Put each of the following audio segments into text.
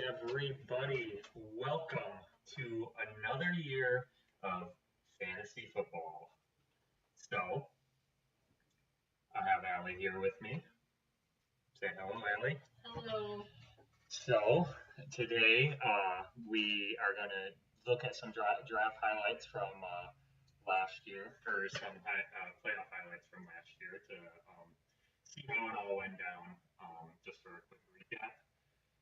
everybody. Welcome to another year of fantasy football. So, I have Allie here with me. Say hello, Allie. Hello. So, today we are going to look at some draft highlights from last year, or some playoff highlights from last year to see how it all went down, just for a quick recap.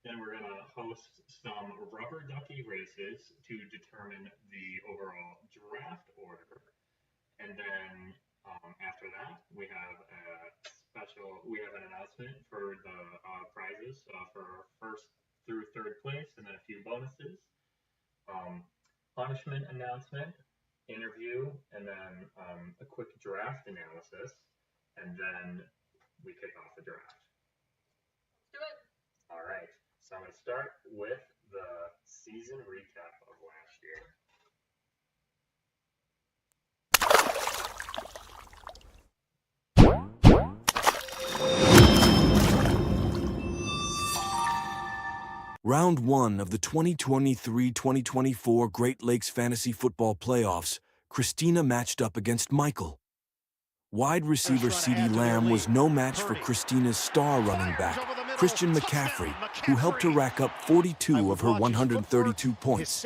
Then we're going to host some rubber ducky races to determine the overall draft order. And then after that, we have an announcement for the prizes for first through third place, and then a few bonuses. Punishment announcement, interview, and then a quick draft analysis. And then we kick off the draft. Do it. All right. So I'm going to start with the season recap of last year. Round 1 of the 2023-2024 Great Lakes Fantasy Football Playoffs, Christina matched up against Michael. Wide receiver CeeDee Lamb was no match for Christina's star running back, Christian McCaffrey, who helped her rack up 42 of her 132 points.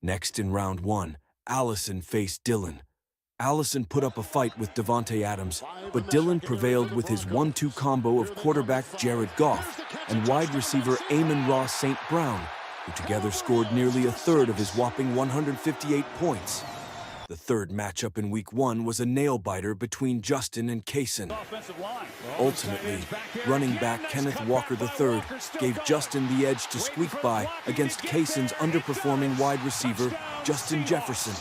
Next in round 1, Allison faced Dylan. Allison put up a fight with Davante Adams, but Dylan prevailed with his 1-2 combo of quarterback Jared Goff and wide receiver Amon-Ra St. Brown, who together scored nearly a third of his whopping 158 points. The third matchup in Week 1 was a nail-biter between Justin and Kaysen. Ultimately, running back Kenneth Walker III gave Justin the edge to squeak by against Kaysen's underperforming wide receiver, Justin Jefferson.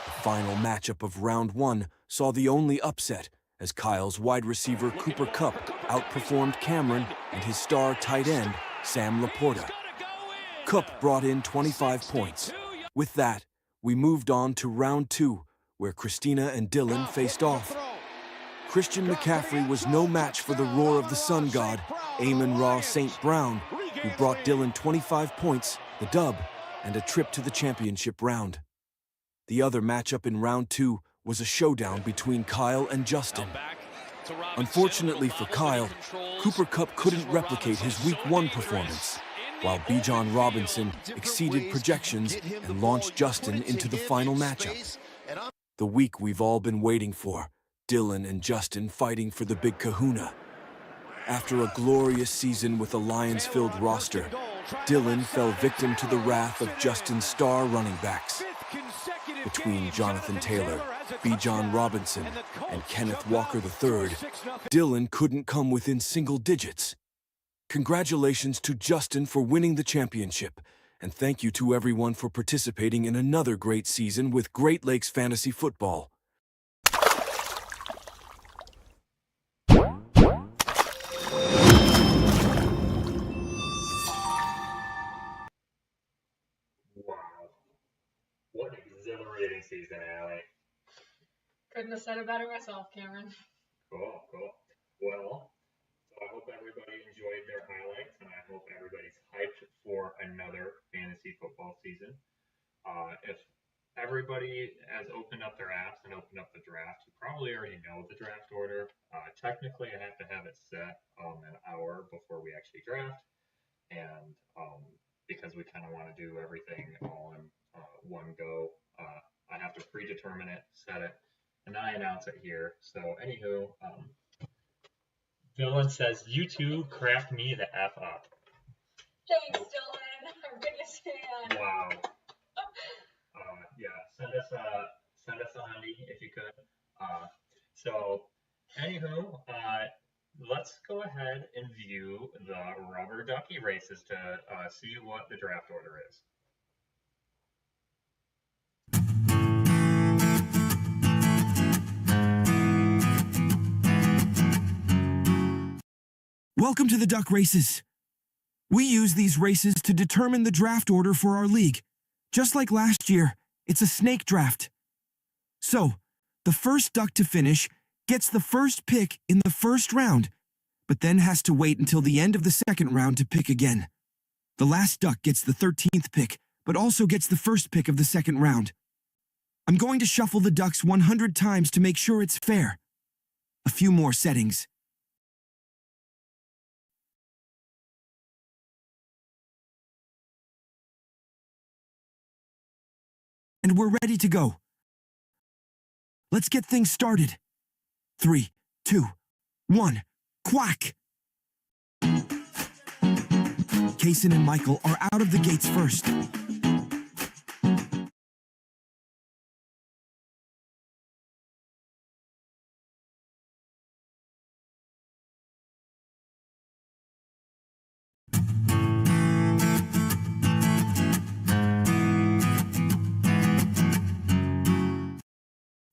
The final matchup of Round 1 saw the only upset, as Kyle's wide receiver Cooper Kupp outperformed Cameron and his star tight end, Sam Laporta. Kupp brought in 25 points. With that, we moved on to Round 2, where Christina and Dylan faced off. Christian McCaffrey was no match for the roar of the sun god, Amon-Ra St. Brown, who brought Dylan 25 points, the dub, and a trip to the championship round. The other matchup in Round 2 was a showdown between Kyle and Justin. Unfortunately for Kyle, Cooper Kupp couldn't replicate his Week 1 performance, while Bijan Robinson exceeded projections and launched Justin into the final matchup. The week we've all been waiting for, Dylan and Justin fighting for the big kahuna. After a glorious season with a Lions-filled roster, Dylan fell victim to the wrath of Justin's star running backs. Between Jonathan Taylor, Bijan Robinson, and Kenneth Walker III, Dylan couldn't come within single digits. Congratulations to Justin for winning the championship, and thank you to everyone for participating in another great season with Great Lakes Fantasy Football. Wow. What an exhilarating season, Allie. Couldn't have said it better myself, Cameron. Cool. Well, so I hope everybody enjoyed their highlights, and I hope everybody's hyped for another fantasy football season. If everybody has opened up their apps and opened up the draft, you probably already know the draft order. Technically, I have to have it set an hour before we actually draft, and because we kind of want to do everything all in one go, I have to predetermine it, set it, and then I announce it here. So, anywho, Dylan says, "You two crack me the F up." Thanks, Dylan. Our biggest fan. Wow. Yeah, send us a honey if you could. So, anywho, let's go ahead and view the rubber ducky races to see what the draft order is. Welcome to the Duck Races. We use these races to determine the draft order for our league. Just like last year, it's a snake draft. So, the first duck to finish gets the first pick in the first round, but then has to wait until the end of the second round to pick again. The last duck gets the 13th pick, but also gets the first pick of the second round. I'm going to shuffle the ducks 100 times to make sure it's fair. A few more settings. And we're ready to go. Let's get things started. 3, 2, 1, quack! Kaysen and Michael are out of the gates first.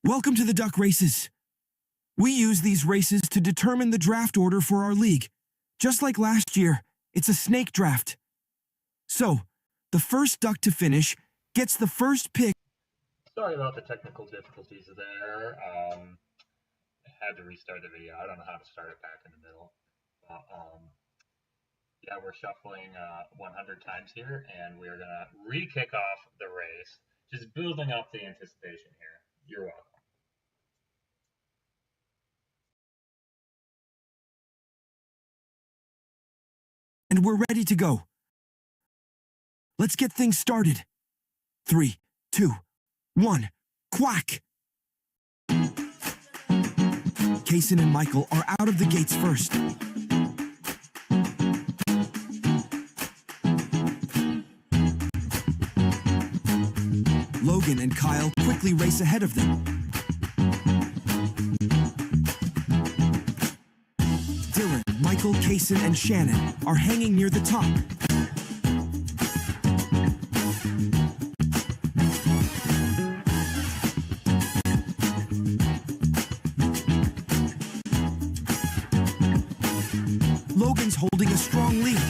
Welcome to the duck races. We use these races to determine the draft order for our league. Just like last year, it's a snake draft. So, the first duck to finish gets the first pick. Sorry about the technical difficulties there. I had to restart the video. I don't know how to start it back in the middle. Yeah, we're shuffling 100 times here, and we're going to re-kick off the race. Just building up the anticipation here. You're welcome. And we're ready to go. Let's get things started. 3, 2, 1, quack! Kaysen and Michael are out of the gates first. Logan and Kyle quickly race ahead of them. Dylan, Michael, Kaysen, and Shannon are hanging near the top. Logan's holding a strong lead.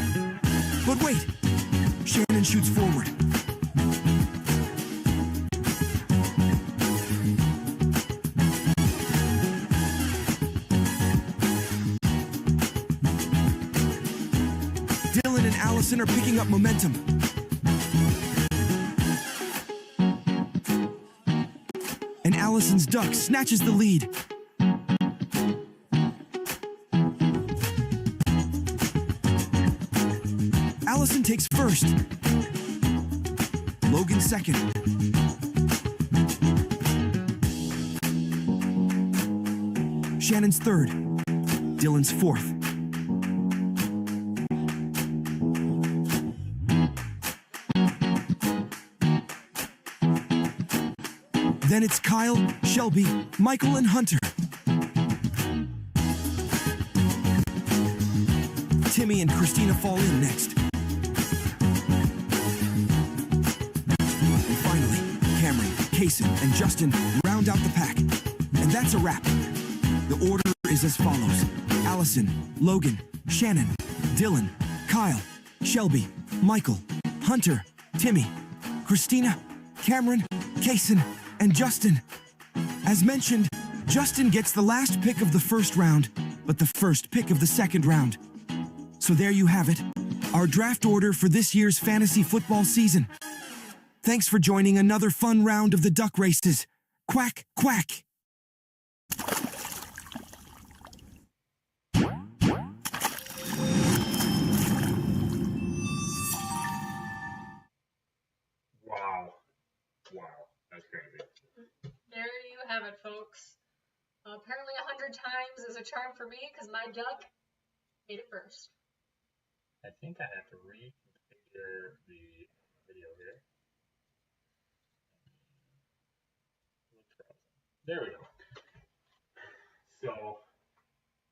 But wait, Shannon shoots forward. Dylan and Allison are picking up momentum. And Allison's duck snatches the lead. Allison takes first. Logan second. Shannon's third. Dylan's fourth. Then it's Kyle, Shelby, Michael, and Hunter. Timmy and Christina fall in next. And finally, Cameron, Kaysen, and Justin round out the pack. And that's a wrap. The order is as follows: Allison, Logan, Shannon, Dylan, Kyle, Shelby, Michael, Hunter, Timmy, Christina, Cameron, Kaysen, and Justin. As mentioned, Justin gets the last pick of the first round, but the first pick of the second round. So there you have it, our draft order for this year's fantasy football season. Thanks for joining another fun round of the duck races. Quack, quack. Wow, that's crazy. There you have it, folks. Apparently 100 times is a charm for me because my duck made it first. I think I have to reconfigure the video here. There we go. So,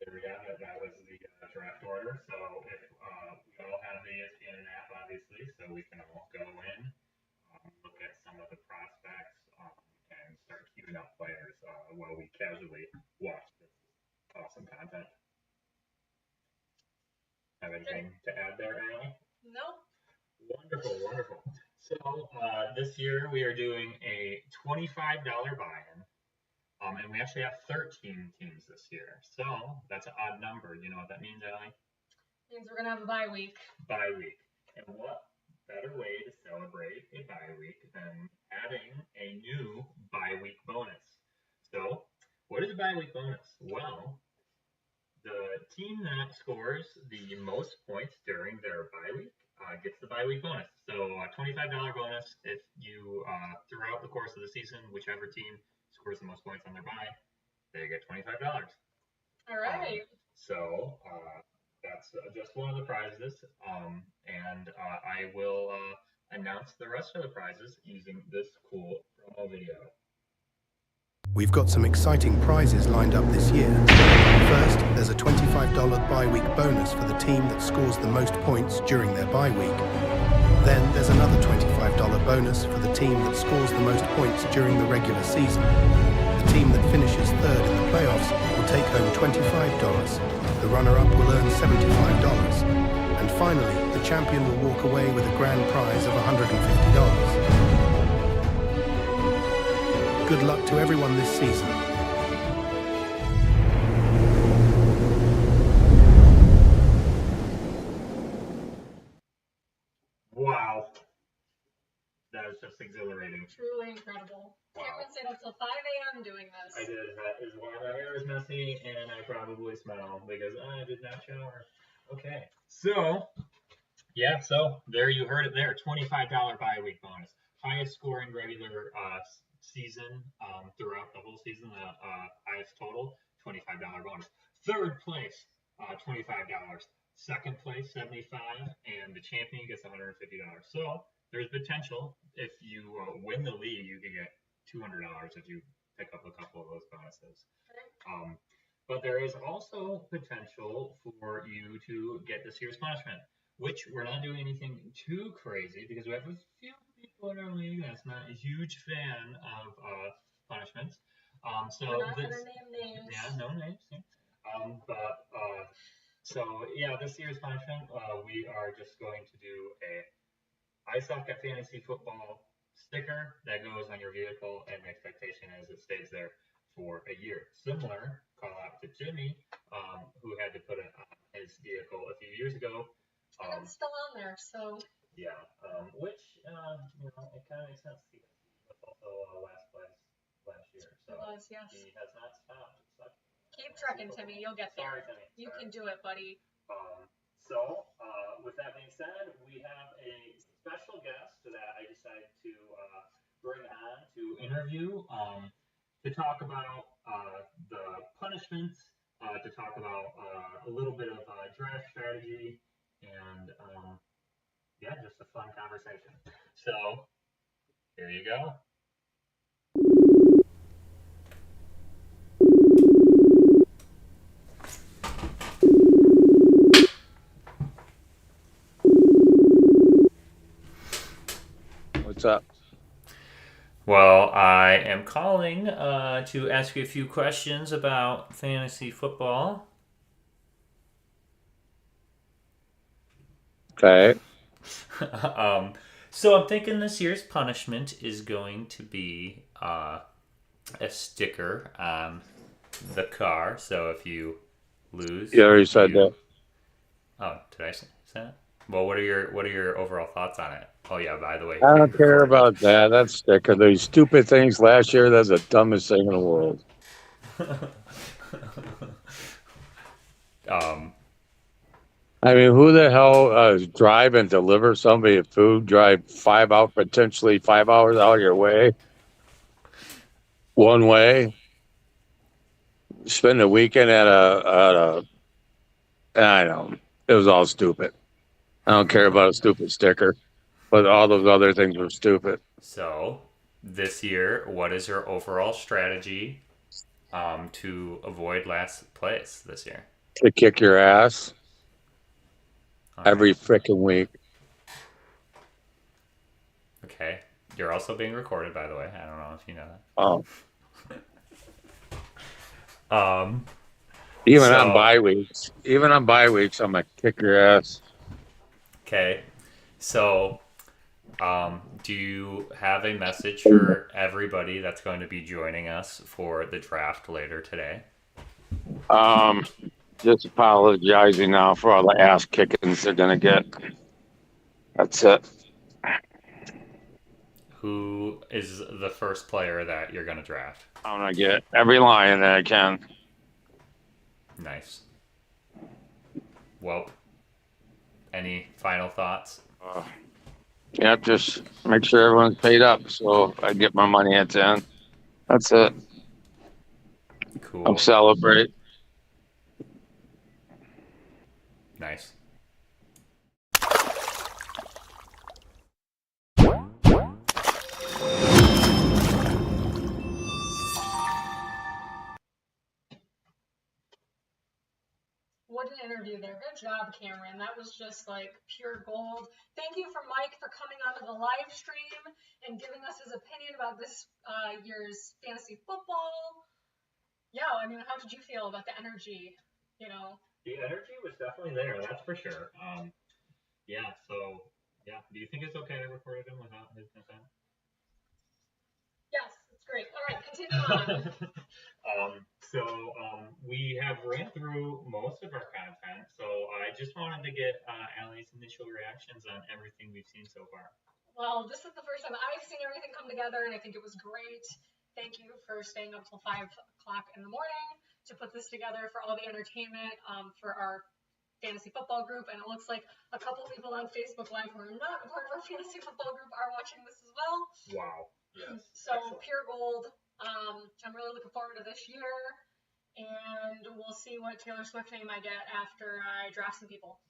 there we have it. That was the draft order. So, if we all have the ESPN app, obviously, so we can all go in, look at some of the prospects, and start queuing up players while we casually watch this awesome content. Have anything to add there, Allie? No. Wonderful, wonderful. So this year we are doing a $25 buy-in, and we actually have 13 teams this year. So that's an odd number. You know what that means, Allie? Means we're gonna have a bye week. Bye week. And what better way to celebrate a bye week than adding a new bye week bonus? So, what is a bye week bonus? Well, the team that scores the most points during their bye week gets the bye week bonus. So, a $25 bonus if you, throughout the course of the season, whichever team scores the most points on their bye, they get $25. All right. So, that's just one of the prizes, and I will announce the rest of the prizes using this cool promo video. We've got some exciting prizes lined up this year. First, there's a $25 bye week bonus for the team that scores the most points during their bye week. Then there's another $25 bonus for the team that scores the most points during the regular season. The team that finishes third in the playoffs will take home $25. The runner-up will earn $75. And finally, the champion will walk away with a grand prize of $150. Good luck to everyone this season. Wow. That is just exhilarating. Truly incredible. Wow. Cameron stayed up till 5 a.m. doing this. I did. That is why my hair is messy and I probably smell because I did not shower. Okay. So, yeah, so there you heard it there. $25 bye week bonus. Highest scoring regular season throughout the whole season, the highest total, $25 bonus. Third place, $25. Second place, $75, and the champion gets $150. So there's potential if you win the league, you could get $200 if you pick up a couple of those bonuses. But there is also potential for you to get this year's punishment, which we're not doing anything too crazy because we have a few people in our league that's not a huge fan of punishments. So we're not gonna name names. Yeah, no names. This year's punishment, we are just going to do a I Suck at Fantasy Football sticker that goes on your vehicle, and the expectation is it stays there for a year. Similar, call out to Jimmy, who had to put it on his vehicle a few years ago. And it's still on there, so. Yeah, which, it kind of makes sense. He was also last place last year. So it was, yes. He has not stopped. Keep trucking, Timmy. You'll get there. Sorry, Timmy. You can do it, buddy. With that being said, we have a special guest that I decided to bring on to interview to talk about the punishments, to talk about a little bit of draft strategy, and just a fun conversation. So, here you go. What's up? Well, I am calling to ask you a few questions about fantasy football. Okay. So I'm thinking this year's punishment is going to be a sticker on the car. So if you lose, You already said that. Oh, did I say that? Well, what are your overall thoughts on it? Oh yeah, by the way, I don't care about that. That sticker. Those stupid things last year, that's the dumbest thing in the world. I mean, who the hell drive and deliver somebody food, drive potentially 5 hours out of your way, one way, spend the weekend at a I don't know. It was all stupid. I don't care about a stupid sticker, but all those other things were stupid. So, this year, what is your overall strategy to avoid last place this year? To kick your ass every freaking week. Okay. You're also being recorded, by the way. I don't know if you know that. Oh. Even on bye weeks, I'm gonna kick your ass. Okay. So, do you have a message for everybody that's going to be joining us for the draft later today? Just apologizing now for all the ass kickings they're gonna get. That's it. Who is the first player that you're going to draft? I'm going to get every Lion that I can. Nice. Well, any final thoughts? Yeah, just make sure everyone's paid up so I get my money at the end. That's it. Cool. I'll celebrate. Nice. What an interview there. Good job, Cameron. That was just like pure gold. Thank you for Mike for coming onto the live stream and giving us his opinion about this year's fantasy football. Yeah, I mean, how did you feel about the energy? You know, The energy was definitely there, that's for sure. Yeah, so, yeah. Do you think it's okay I recorded him without his consent? yes, it's great. All right, continue on. We have ran through most of our content, so I just wanted to get Allie's initial reactions on everything we've seen so far. Well, this is the first time I've seen everything come together, and I think it was great. Thank you for staying up till 5 o'clock in the morning to put this together for all the entertainment for our fantasy football group. And it looks like a couple people on Facebook Live who are not a part of our fantasy football group are watching this as well. Wow. Yes. So excellent. pure gold. I'm really looking forward to this year, and we'll see what Taylor Swift name I get after I draft some people.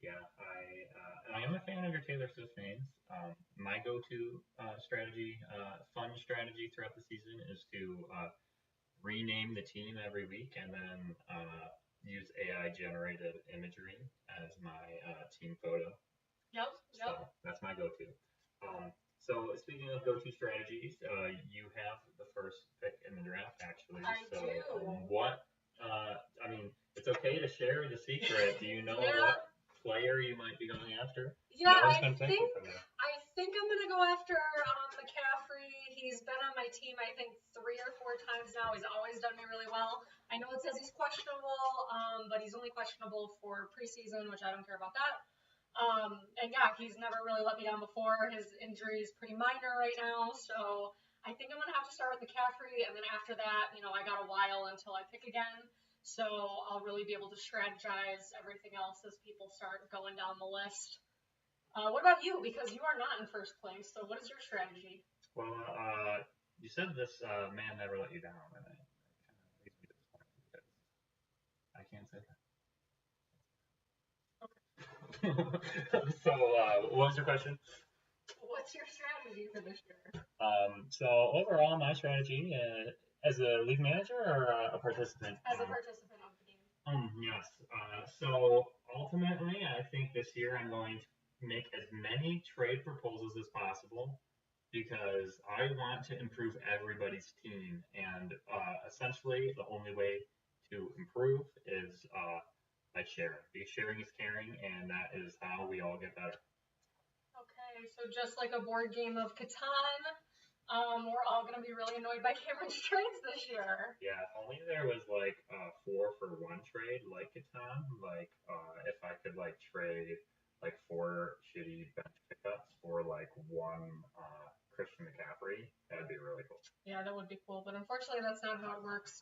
Yeah, I am a fan of your Taylor Swift names. My go-to strategy, fun strategy throughout the season is to rename the team every week and then use AI-generated imagery as my team photo. Yep. So that's my go-to. So speaking of go-to strategies, you have the first pick in the draft, actually. I do. I mean, it's okay to share the secret. Do you know what player you might be going after? Yeah, No one's I gonna take it from you. think I'm going to go after McCaffrey. He's been on my team, I think, 3 or 4 times now. He's always done me really well. I know it says he's questionable, but he's only questionable for preseason, which I don't care about that. And yeah, he's never really let me down before. His injury is pretty minor right now, so I think I'm going to have to start with McCaffrey, and then after that, I got a while until I pick again. So I'll really be able to strategize everything else as people start going down the list. What about you? Because you are not in first place, so what is your strategy? Well, you said this man never let you down, and it kind of leaves me disappointed because I can't say that. Okay. So, what was your question? What's your strategy for this year? So overall, my strategy as a league manager or a participant? As a participant on the team. Yes. So ultimately, I think this year I'm going to make as many trade proposals as possible because I want to improve everybody's team, and essentially the only way to improve is by sharing. Because sharing is caring, and that is how we all get better. Okay, so just like a board game of Catan, we're all going to be really annoyed by Cameron's trades this year. Yeah, if only there was like a 4-for-1 trade like Catan. Like if I could like trade like 4 shitty bench pickups for like 1 Christian McCaffrey, that'd be really cool. Yeah, that would be cool, but unfortunately that's not how it works.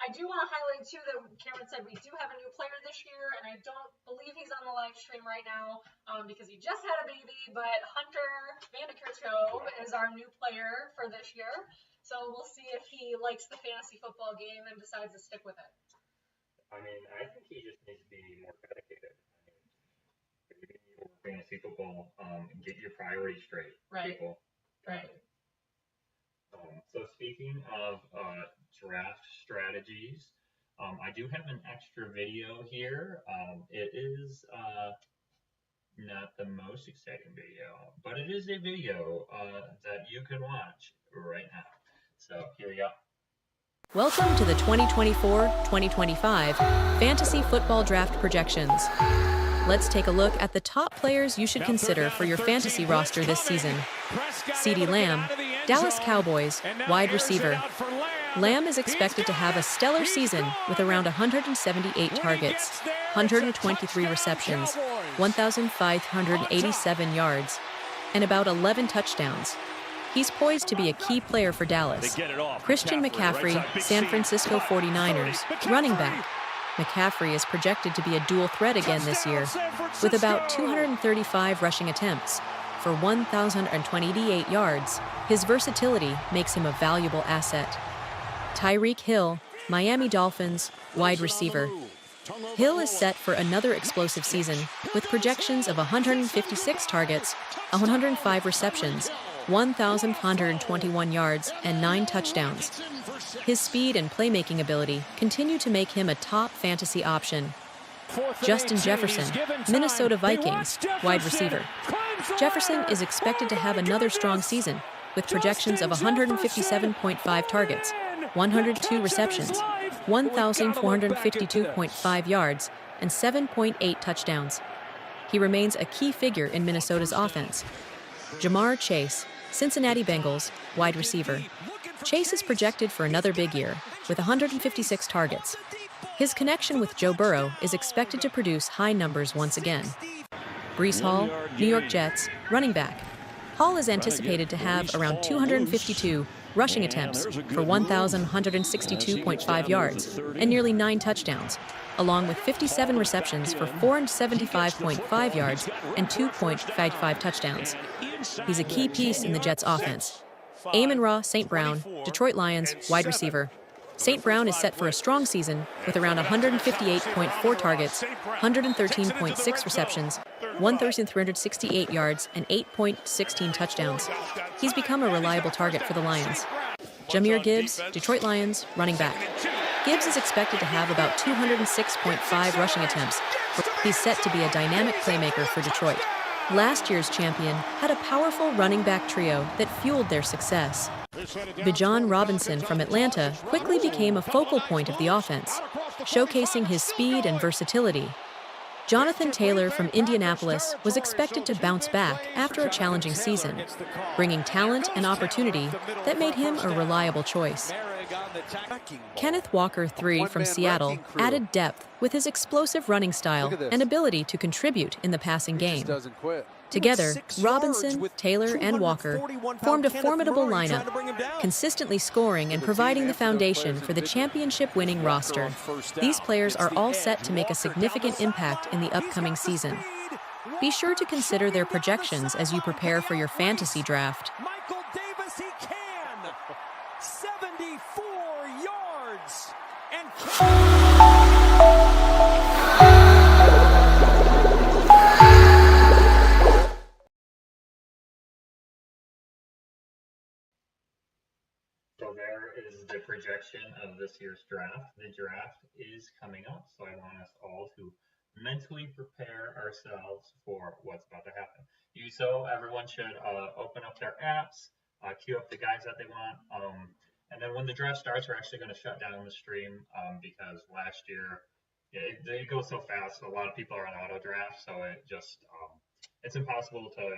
I do want to highlight too that Cameron said we do have a new player this year, and I don't believe he's on the live stream right now because he just had a baby, but Hunter Vandekertove is our new player for this year. So we'll see if he likes the fantasy football game and decides to stick with it. I mean, I think he just needs to be more dedicated. I mean, if you need fantasy football, get your priorities straight, Right. people. Right. So speaking of draft strategies, I do have an extra video here. It is not the most exciting video, but it is a video that you can watch right now. So here we go. Welcome to the 2024-2025 Fantasy Football Draft Projections. Let's take a look at the top players you should consider for your fantasy roster this season. CeeDee Lamb, Dallas Cowboys, wide receiver. Lamb is expected to have a stellar season with around 178 targets, 123 receptions, 1,587 yards, and about 11 touchdowns. He's poised to be a key player for Dallas. Christian McCaffrey, San Francisco 49ers, running back. McCaffrey is projected to be a dual threat again this year, with about 235 rushing attempts for 1,028 yards. His versatility makes him a valuable asset. Tyreek Hill, Miami Dolphins, wide receiver. Hill is set for another explosive season, with projections of 156 targets, 105 receptions, 1,121 yards, and 9 touchdowns. His speed and playmaking ability continue to make him a top fantasy option. Justin Jefferson, Minnesota Vikings, wide receiver. Jefferson is expected to have another strong season, with projections of 157.5 targets, 102 receptions, 1,452.5 yards, and 7.8 touchdowns. He remains a key figure in Minnesota's offense. Jamar Chase, Cincinnati Bengals, wide receiver. Chase is projected for another big year, with 156 targets. His connection with Joe Burrow is expected to produce high numbers once again. Breece Hall, New York Jets, running back. Hall is anticipated to have around 252 rushing attempts for 1,162.5 yards and nearly 9 touchdowns, along with 57 receptions for 475.5 yards and 2.55 touchdowns. He's a key piece in the Jets' offense. Amon-Ra St. Brown, Detroit Lions, wide receiver. St. Brown is set for a strong season with around 158.4 targets, 113.6 receptions, 1,368 yards, and 8.16 touchdowns. He's become a reliable target for the Lions. Jahmyr Gibbs, Detroit Lions, running back. Gibbs is expected to have about 206.5 rushing attempts. He's set to be a dynamic playmaker for Detroit. Last year's champion had a powerful running back trio that fueled their success. Bijan Robinson from Atlanta quickly became a focal point of the offense, showcasing his speed and versatility. Jonathan Taylor from Indianapolis was expected to bounce back after a challenging season, bringing talent and opportunity that made him a reliable choice. Kenneth Walker III from Seattle added depth with his explosive running style and ability to contribute in the passing game. Together, Robinson, Taylor, and Walker formed a formidable lineup, consistently scoring and providing the foundation for the championship-winning roster. These players are all set to make a significant impact in the upcoming season. Be sure to consider their projections as you prepare for your fantasy draft. Michael Davis, he can! 74 yards! And So there is the projection of this year's draft. The draft is coming up, so I want us all to mentally prepare ourselves for what's about to happen. Everyone should open up their apps, queue up the guys that they want, and then when the draft starts, we're actually going to shut down the stream because last year it goes so fast. A lot of people are on auto draft, so it's impossible to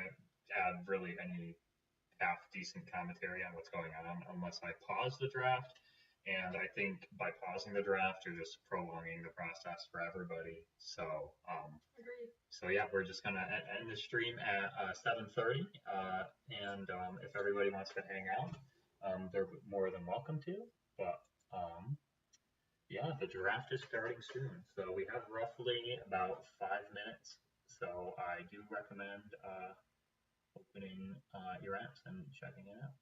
add really any half decent commentary on what's going on unless I pause the draft. And I think by pausing the draft, you're just prolonging the process for everybody. So, yeah, we're just gonna end the stream at 7:30. And if everybody wants to hang out, they're more than welcome to. But yeah, the draft is starting soon. So we have roughly about 5 minutes. So I do recommend opening your apps and checking it out.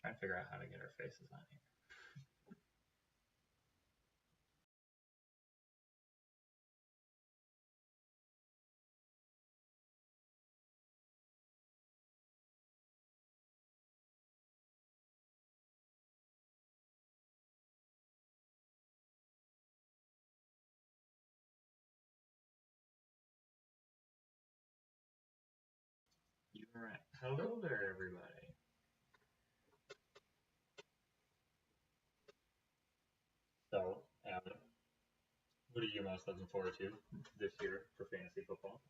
Trying to figure out how to get our faces on here. All right. Hello there, everybody. So, Adam, what are you most looking forward to this year for fantasy football?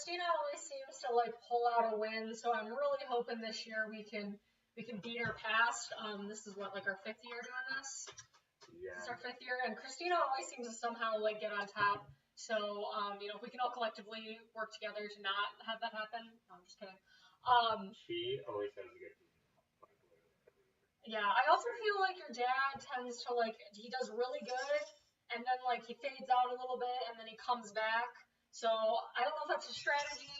Christina always seems to like pull out a win, so I'm really hoping this year we can beat her past. This is what, like, our 5th year doing this? Yeah. This is our 5th year, and Christina always seems to somehow like get on top. So, if we can all collectively work together to not have that happen. No, I'm just kidding. She always has a good team. Yeah, I also feel like your dad tends to like, he does really good, and then like he fades out a little bit, and then he comes back. So I don't know if that's a strategy.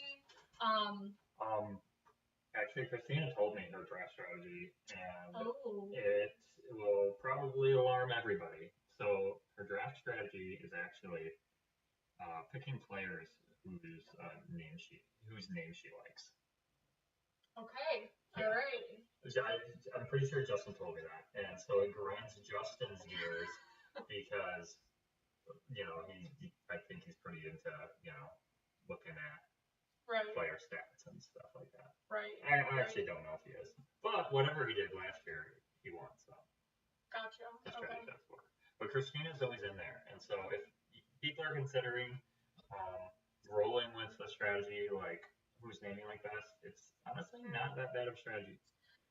Actually, Christina told me her draft strategy, and Oh. it will probably alarm everybody. So her draft strategy is actually picking players whose name she likes. Okay. Yeah. All right. I'm pretty sure Justin told me that, and so it grinds Justin's gears because I think he's pretty into looking at Right. player stats and stuff like that. Right. I actually don't know if he is, but whatever he did last year, he won. So Gotcha. his Okay. strategy does work. But Christina's always in there, and so if people are considering rolling with a strategy like who's naming like best, it's honestly not that bad of a strategy.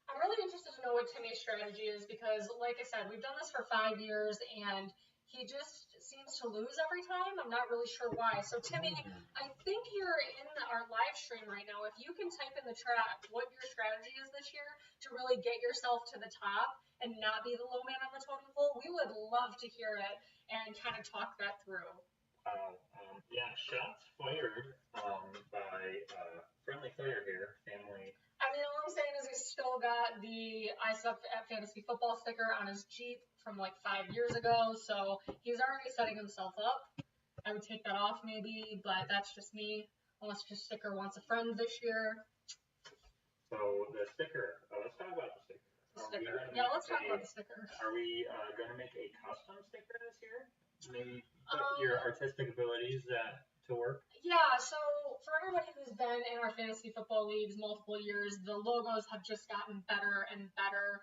I'm really interested to know what Timmy's strategy is because, like I said, we've done this for 5 years and he just seems to lose every time. I'm not really sure why. So, Timmy, I think you're in our live stream right now. If you can type in the chat what your strategy is this year to really get yourself to the top and not be the low man on the totem pole, we would love to hear it and kind of talk that through. Yeah, shots fired by Friendly Fire here, family. I mean, all I'm saying is he's still got the I Suck at Fantasy Football sticker on his Jeep from like 5 years ago, so he's already setting himself up. I would take that off maybe, but that's just me. Unless your sticker wants a friend this year. So the sticker, let's talk about the sticker. Yeah, let's talk about the sticker. Are we going to make a custom sticker this year? Maybe put your artistic abilities to work? Yeah, so for everybody who's been in our fantasy football leagues multiple years, the logos have just gotten better and better.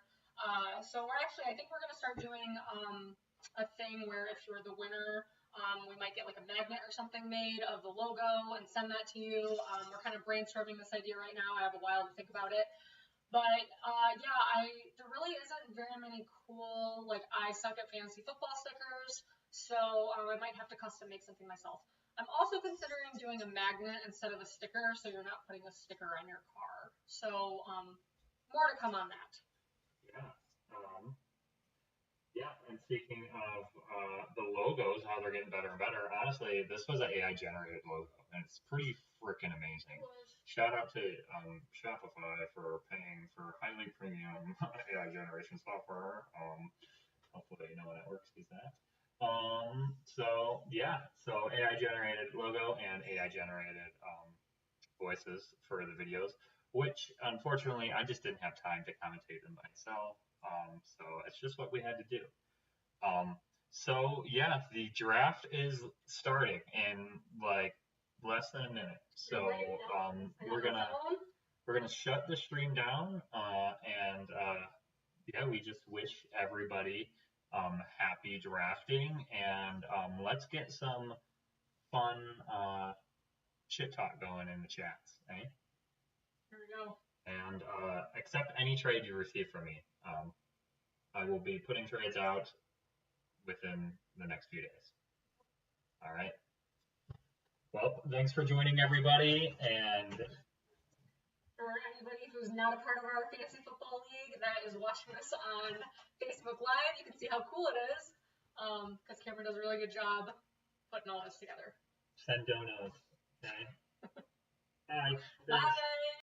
So I think we're going to start doing a thing where if you're the winner, we might get like a magnet or something made of the logo and send that to you. We're kind of brainstorming this idea right now. I have a while to think about it. But there really isn't very many cool like I Suck at Fantasy Football stickers. So I might have to custom make something myself. I'm also considering doing a magnet instead of a sticker, so you're not putting a sticker on your car. So more to come on that. Yeah. And speaking of the logos, how they're getting better and better. Honestly, this was an AI generated logo, and it's pretty freaking amazing. Shout out to Shopify for paying for highly premium AI generation software. Hopefully no one at work sees that. So AI generated logo and AI generated voices for the videos, which unfortunately I just didn't have time to commentate them myself. So it's just what we had to do. The draft is starting in like less than a minute. So we're gonna shut the stream down, we just wish everybody happy drafting, and let's get some fun shit talk going in the chats, eh? Here we go. And accept any trade you receive from me. I will be putting trades out within the next few days. All right. Well, thanks for joining, everybody, and for anybody who's not a part of our fantasy football league that is watching this on Facebook Live, you can see how cool it is, because Cameron does a really good job putting all this together. Send donos. Okay. Bye. Bye.